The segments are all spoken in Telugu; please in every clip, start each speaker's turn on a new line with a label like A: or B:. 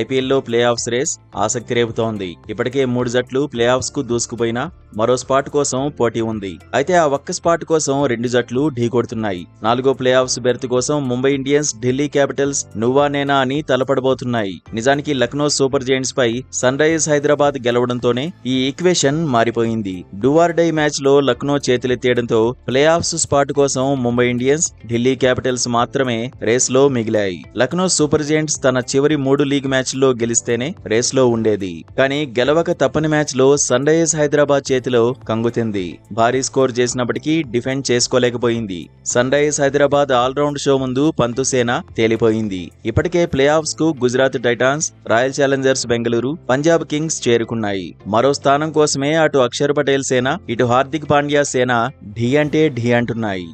A: ఐపీఎల్లో ప్లే ఆఫ్స్ రేస్ ఆసక్తి రేపుతోంది. ఇప్పటికే 3 జట్లు ప్లే ఆఫ్స్ కు దూసుకుపోయినా మరో స్పాట్ కోసం పోటీ ఉంది. అయితే ఆ ఒక్క స్పాట్ కోసం 2 జట్లు ఢీకొడుతున్నాయి. 4గో ప్లే ఆఫ్స్ బెర్త్ కోసం ముంబై ఇండియన్స్, ఢిల్లీ క్యాపిటల్స్ నువ్వా నేనా అని తలపడబోతున్నాయి. నిజానికి లక్నో సూపర్ జైంట్స్ పై సన్ రైజర్స్ హైదరాబాద్ గెలవడంతోనే ఈ ఈక్వేషన్ మారిపోయింది. డూ ఆర్ డై మ్యాచ్ లో లక్నో చేతులెత్తేయడంతో ప్లే ఆఫ్స్ స్పాట్ కోసం ముంబై ఇండియన్స్, ఢిల్లీ క్యాపిటల్స్ మాత్రమే రేస్ లో మిగిలాయి. లక్నో సూపర్ జైంట్స్ తన చివరి 3 లీగ్ మ్యాచ్ల్లో గెలిస్తేనే రేస్ లో ఉండేది. కానీ గెలవక తప్పని మ్యాచ్ లో సన్ రైజర్స్ హైదరాబాద్ చేతిలో కంగుతింది. భారీ స్కోర్ చేసినప్పటికీ డిఫెండ్ చేసుకోలేకపోయింది. Sunrisers Hyderabad all round show ముందు పంతు సేన తేలిపోయింది. ఇప్పటికే ప్లే ఆఫ్స్ కు Gujarat Titans, Royal Challengers Bengaluru, Punjab Kings చేరుకున్నాయి. మరో స్థానం కోసమే అటు అక్షర్ పటేల్ సేన, ఇటు హార్దిక్ పాండ్యా సేన ఢీ అంటే ఢీ అంటున్నాయి.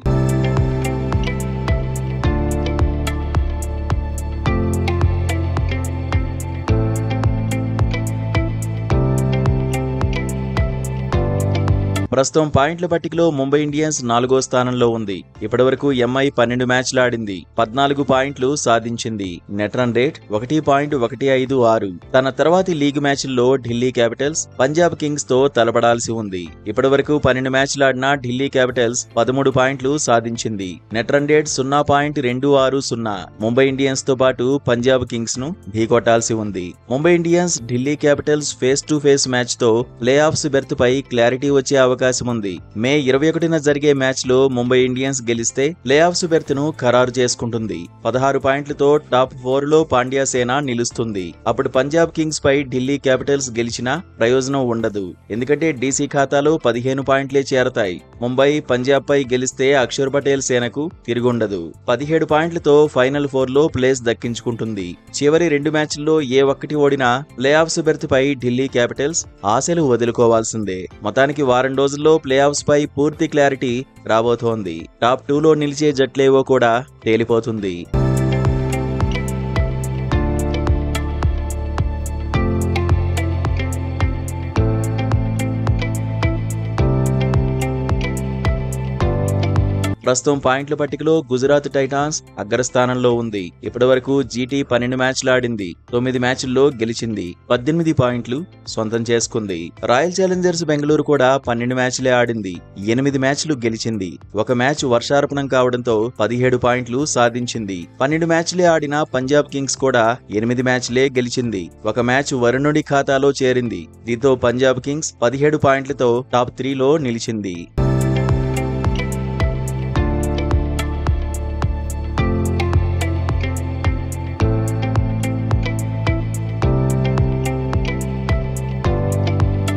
A: ప్రస్తుతం పాయింట్ల పట్టికలో ముంబై ఇండియన్స్ 4గో స్థానంలో ఉంది. ఇప్పటివరకు ఎంఐ 12 మ్యాచ్లు ఆడింది, 14 పాయింట్లు సాధించింది. Net run rate 1.156. తన తర్వాతి లీగ్ మ్యాచ్ల్లో ఢిల్లీ క్యాపిటల్స్, పంజాబ్ కింగ్స్ తో తలపడాల్సి ఉంది. ఇప్పటివరకు 12 మ్యాచ్లు ఆడిన ఢిల్లీ క్యాపిటల్స్ 13 పాయింట్లు సాధించింది. Net run rate 0.260. Mumbai Indians తో పాటు పంజాబ్ కింగ్స్ ను ఢీకొట్టాల్సి ఉంది. Mumbai Indians, Delhi Capitals face to face match తో ప్లే ఆఫ్స్ బెర్త్ పై క్లారిటీ వచ్చే అవకాశం ఉంది. మే 21న జరిగే మ్యాచ్ లో ముంబై ఇండియన్స్ గెలిస్తే ప్లే ఆఫ్స్ బెర్త్ ను ఖరారు చేసుకుంటుంది. 16 పాయింట్లతో టాప్ 4 లో పాండ్యా సేన నిలుస్తుంది. అప్పుడు పంజాబ్ కింగ్స్ పై ఢిల్లీ క్యాపిటల్స్ గెలిచినా ప్రయోజనం ఉండదు. ఎందుకంటే డీసీ ఖాతాలో 15 పాయింట్లే చేరతాయి. ముంబై పంజాబ్ పై గెలిస్తే అక్షర్ పటేల్ సేనకు తిరుగుండదు. 17 పాయింట్లతో ఫైనల్ 4 లో ప్లేస్ దక్కించుకుంటుంది. చివరి 2 మ్యాచ్ల్లో ఏ ఒక్కటి ఓడినా ప్లే ఆఫ్స్ బెర్త్ పై ఢిల్లీ క్యాపిటల్స్ ఆశలు వదులుకోవాల్సిందే. మొత్తానికి వారం రోజుల్లో ప్లే ఆఫ్స్ పై పూర్తి క్లారిటీ రాబోతోంది. టాప్ 2 లో నిలిచే జట్లేవో కూడా తేలిపోతుంది. ప్రస్తుతం పాయింట్ల పట్టికలో గుజరాత్ టైటాన్స్ అగ్రస్థానంలో ఉంది. ఇప్పటివరకు జీటీ 12 మ్యాచ్లు ఆడింది, 9 మ్యాచ్ల్లో గెలిచింది, 18 పాయింట్లు సొంతం చేసుకుంది. రాయల్ ఛాలెంజర్స్ బెంగళూరు కూడా 12 మ్యాచ్లే ఆడింది, 8 మ్యాచ్లు గెలిచింది. ఒక మ్యాచ్ వర్షార్పణం కావడంతో 17 పాయింట్లు సాధించింది. 12 మ్యాచ్లే ఆడిన పంజాబ్ కింగ్స్ కూడా 8 మ్యాచ్లే గెలిచింది. ఒక మ్యాచ్ వరుణుడి ఖాతాలో చేరింది. దీంతో పంజాబ్ కింగ్స్ 17 పాయింట్లతో టాప్ 3 లో నిలిచింది.